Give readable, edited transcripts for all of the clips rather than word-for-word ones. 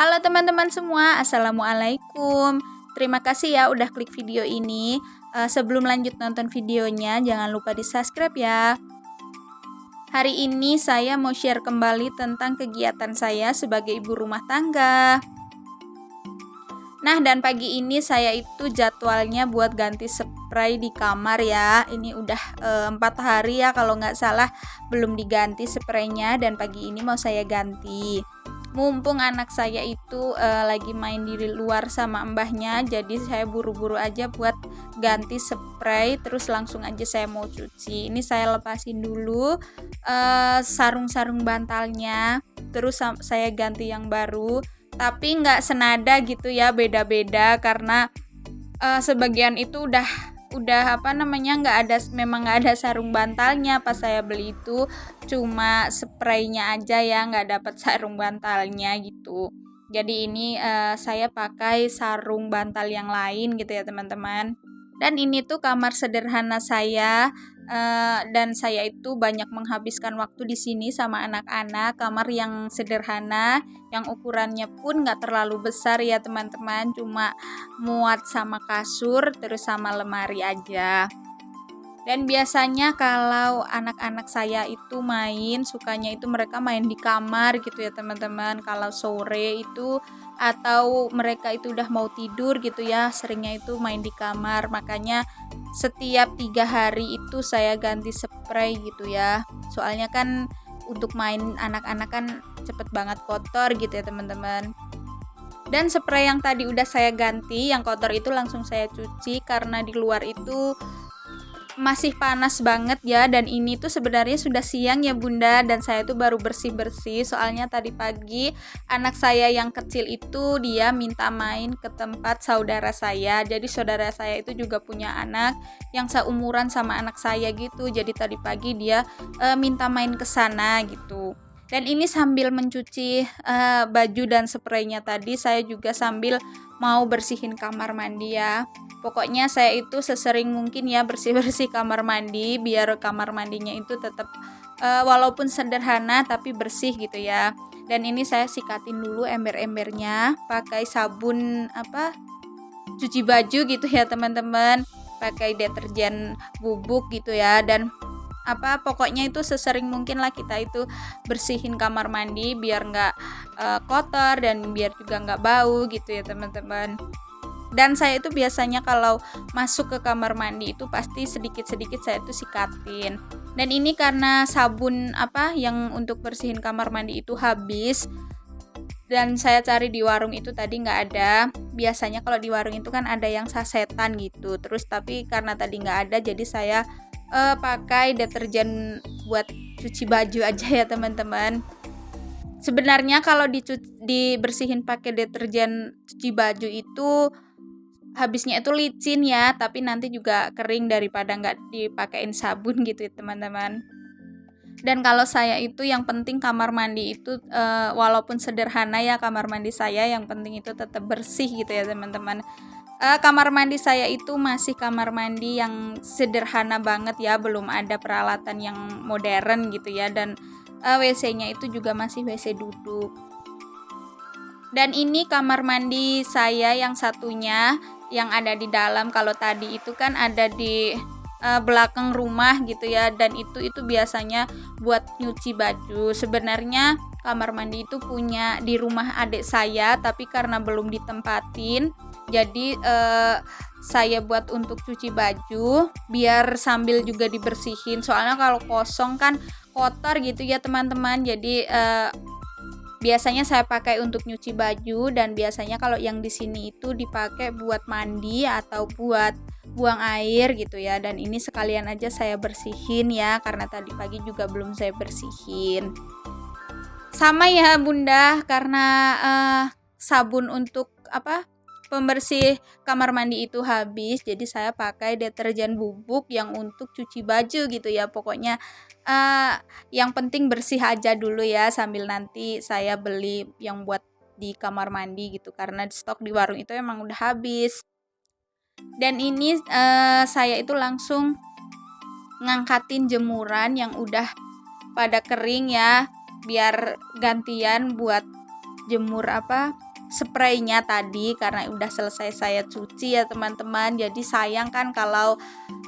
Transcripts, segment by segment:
Halo teman-teman semua, Assalamualaikum. Terima kasih ya udah klik video ini. Sebelum lanjut nonton videonya, jangan lupa di subscribe ya. Hari ini saya mau share kembali tentang kegiatan saya sebagai ibu rumah tangga. Nah, dan pagi ini saya itu jadwalnya buat ganti spray di kamar ya. Ini udah 4 hari ya kalau nggak salah belum diganti spraynya, dan pagi ini mau saya ganti. Mumpung anak saya itu lagi main di luar sama mbahnya, jadi saya buru-buru aja buat ganti spray, terus langsung aja saya mau cuci. Ini saya lepasin dulu sarung-sarung bantalnya, terus saya ganti yang baru, tapi nggak senada gitu ya, beda-beda karena sebagian itu udah memang nggak ada sarung bantalnya. Pas saya beli itu cuma spraynya aja ya, nggak dapat sarung bantalnya gitu. Jadi ini saya pakai sarung bantal yang lain gitu ya teman-teman. Dan ini tuh kamar sederhana saya, dan saya itu banyak menghabiskan waktu di sini sama anak-anak. Kamar yang sederhana, yang ukurannya pun nggak terlalu besar ya teman-teman, cuma muat sama kasur terus sama lemari aja. Dan biasanya kalau anak-anak saya itu main, sukanya itu mereka main di kamar gitu ya teman-teman. Kalau sore itu atau mereka itu udah mau tidur gitu ya, seringnya itu main di kamar. Makanya setiap 3 hari itu saya ganti spray gitu ya. Soalnya kan untuk main anak-anak kan cepet banget kotor gitu ya teman-teman. Dan spray yang tadi udah saya ganti, yang kotor itu langsung saya cuci karena di luar itu masih panas banget ya. Dan ini tuh sebenarnya sudah siang ya bunda, dan saya tuh baru bersih-bersih soalnya tadi pagi anak saya yang kecil itu dia minta main ke tempat saudara saya. Jadi saudara saya itu juga punya anak yang seumuran sama anak saya gitu, jadi tadi pagi dia minta main ke sana gitu. Dan ini sambil mencuci baju dan spraynya tadi, saya juga sambil mau bersihin kamar mandi ya. Pokoknya saya itu sesering mungkin ya bersih-bersih kamar mandi, biar kamar mandinya itu tetap walaupun sederhana tapi bersih gitu ya. Dan ini saya sikatin dulu ember-embernya pakai sabun cuci baju gitu ya teman-teman, pakai deterjen bubuk gitu ya. Dan pokoknya itu sesering mungkin lah kita itu bersihin kamar mandi biar nggak kotor dan biar juga nggak bau gitu ya teman-teman. Dan saya itu biasanya kalau masuk ke kamar mandi itu pasti sedikit-sedikit saya itu sikatin. Dan ini karena sabun yang untuk bersihin kamar mandi itu habis, dan saya cari di warung itu tadi nggak ada. Biasanya kalau di warung itu kan ada yang sasetan gitu, terus tapi karena tadi nggak ada, jadi saya pakai deterjen buat cuci baju aja ya teman-teman. Sebenarnya kalau dibersihin pakai deterjen cuci baju itu habisnya itu licin ya, tapi nanti juga kering daripada nggak dipakein sabun gitu ya teman-teman. Dan kalau saya itu yang penting kamar mandi itu walaupun sederhana ya kamar mandi saya, yang penting itu tetap bersih gitu ya teman-teman. Kamar mandi saya itu masih kamar mandi yang sederhana banget ya, belum ada peralatan yang modern gitu ya. Dan WC-nya itu juga masih WC duduk. Dan ini kamar mandi saya yang satunya yang ada di dalam. Kalau tadi itu kan ada di belakang rumah gitu ya, dan itu biasanya buat nyuci baju. Sebenarnya kamar mandi itu punya di rumah adik saya, tapi karena belum ditempatin, jadi saya buat untuk cuci baju biar sambil juga dibersihin. Soalnya kalau kosong kan kotor gitu ya teman-teman. Jadi biasanya saya pakai untuk nyuci baju, dan biasanya kalau yang di sini itu dipakai buat mandi atau buat buang air gitu ya. Dan ini sekalian aja saya bersihin ya, karena tadi pagi juga belum saya bersihin. Sama ya bunda, karena sabun untuk pembersih kamar mandi itu habis, jadi saya pakai deterjen bubuk yang untuk cuci baju gitu ya. Pokoknya yang penting bersih aja dulu ya, sambil nanti saya beli yang buat di kamar mandi gitu, karena stok di warung itu emang udah habis. Dan ini saya itu langsung ngangkatin jemuran yang udah pada kering ya, biar gantian buat jemur spraynya tadi karena udah selesai saya cuci ya teman-teman. Jadi sayang kan kalau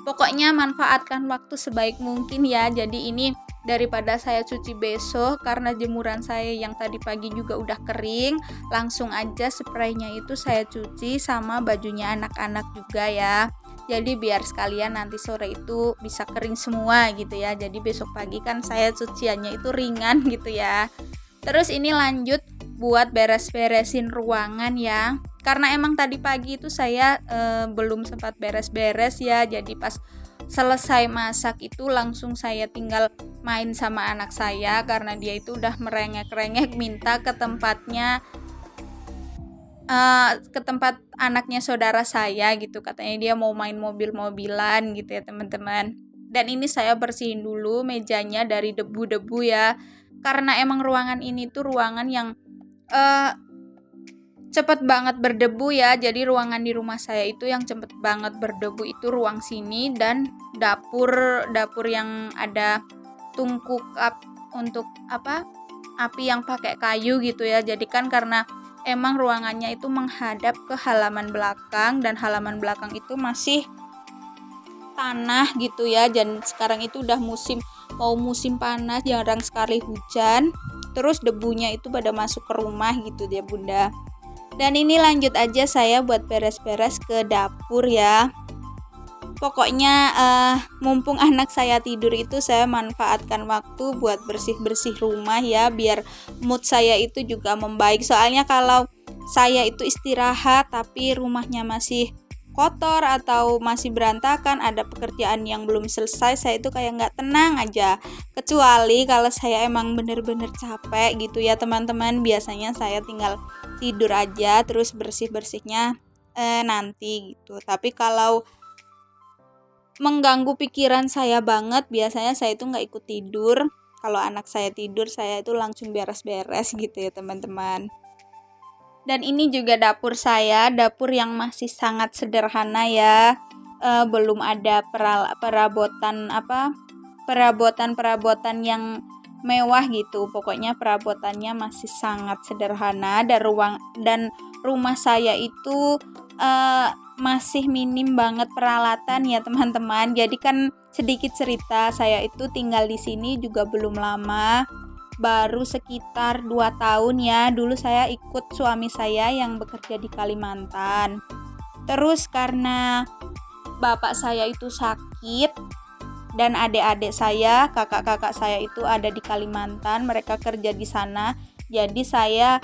pokoknya manfaatkan waktu sebaik mungkin ya. Jadi ini daripada saya cuci besok karena jemuran saya yang tadi pagi juga udah kering, langsung aja spraynya itu saya cuci sama bajunya anak-anak juga ya. Jadi biar sekalian nanti sore itu bisa kering semua gitu ya. Jadi besok pagi kan saya cuciannya itu ringan gitu ya. Terus ini lanjut buat beres-beresin ruangan ya. Karena emang tadi pagi itu saya belum sempat beres-beres ya. Jadi pas selesai masak itu langsung saya tinggal main sama anak saya karena dia itu udah merengek-rengek minta ke tempat anaknya saudara saya gitu. Katanya dia mau main mobil-mobilan gitu ya teman-teman. Dan ini saya bersihin dulu mejanya dari debu-debu ya. Karena emang ruangan ini tuh ruangan yang cepet banget berdebu ya. Jadi ruangan di rumah saya itu yang cepet banget berdebu itu ruang sini dan dapur yang ada tungku untuk api yang pakai kayu gitu ya. Jadi kan karena emang ruangannya itu menghadap ke halaman belakang dan halaman belakang itu masih tanah gitu ya. Dan sekarang itu udah mau musim panas, jarang sekali hujan. Terus debunya itu pada masuk ke rumah gitu dia bunda. Dan ini lanjut aja saya buat beres-beres ke dapur ya. Pokoknya mumpung anak saya tidur itu saya manfaatkan waktu buat bersih-bersih rumah ya. Biar mood saya itu juga membaik. Soalnya kalau saya itu istirahat tapi rumahnya masih kotor atau masih berantakan, ada pekerjaan yang belum selesai, saya itu kayak nggak tenang aja. Kecuali kalau saya emang bener-bener capek gitu ya teman-teman, biasanya saya tinggal tidur aja terus bersih-bersihnya nanti gitu. Tapi kalau mengganggu pikiran saya banget, biasanya saya itu nggak ikut tidur. Kalau anak saya tidur, saya itu langsung beres-beres gitu ya teman-teman. Dan ini juga dapur saya, dapur yang masih sangat sederhana ya. Belum ada perabotan yang mewah gitu. Pokoknya perabotannya masih sangat sederhana dan rumah saya itu masih minim banget peralatan ya teman-teman. Jadi kan sedikit cerita, saya itu tinggal di sini juga belum lama. Baru sekitar 2 tahun ya. Dulu saya ikut suami saya yang bekerja di Kalimantan. Terus karena bapak saya itu sakit dan adik-adik saya, kakak-kakak saya itu ada di Kalimantan, mereka kerja di sana. Jadi saya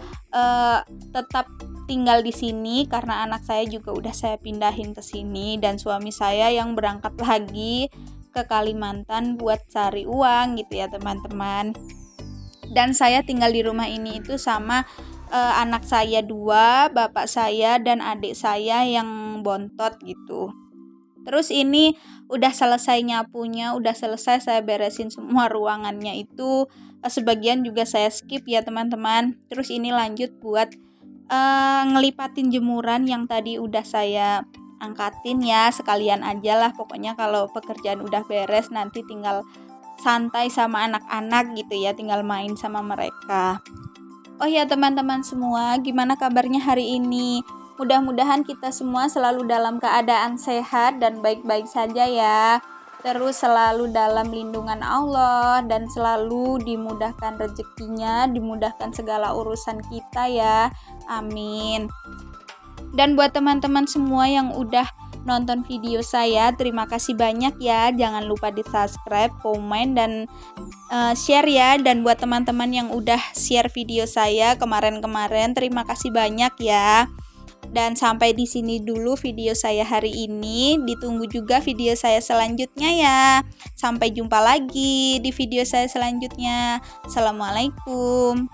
tetap tinggal di sini karena anak saya juga udah saya pindahin ke sini dan suami saya yang berangkat lagi ke Kalimantan buat cari uang gitu ya teman-teman. Dan saya tinggal di rumah ini itu sama anak saya 2, bapak saya dan adik saya yang bontot gitu. Terus ini udah selesai nyapunya, udah selesai saya beresin semua ruangannya itu. Sebagian juga saya skip ya teman-teman. Terus ini lanjut buat ngelipatin jemuran yang tadi udah saya angkatin ya. Sekalian aja lah pokoknya kalau pekerjaan udah beres nanti tinggal santai sama anak-anak gitu ya, tinggal main sama mereka. Oh ya teman-teman semua, gimana kabarnya hari ini? Mudah-mudahan kita semua selalu dalam keadaan sehat dan baik-baik saja ya. Terus selalu dalam lindungan Allah dan selalu dimudahkan rezekinya, dimudahkan segala urusan kita ya. Amin. Dan buat teman-teman semua yang udah nonton video saya, terima kasih banyak ya. Jangan lupa di subscribe, komen, dan share ya. Dan buat teman-teman yang udah share video saya kemarin-kemarin, terima kasih banyak ya. Dan sampai di sini dulu video saya hari ini. Ditunggu juga video saya selanjutnya ya. Sampai jumpa lagi di video saya selanjutnya. Assalamualaikum.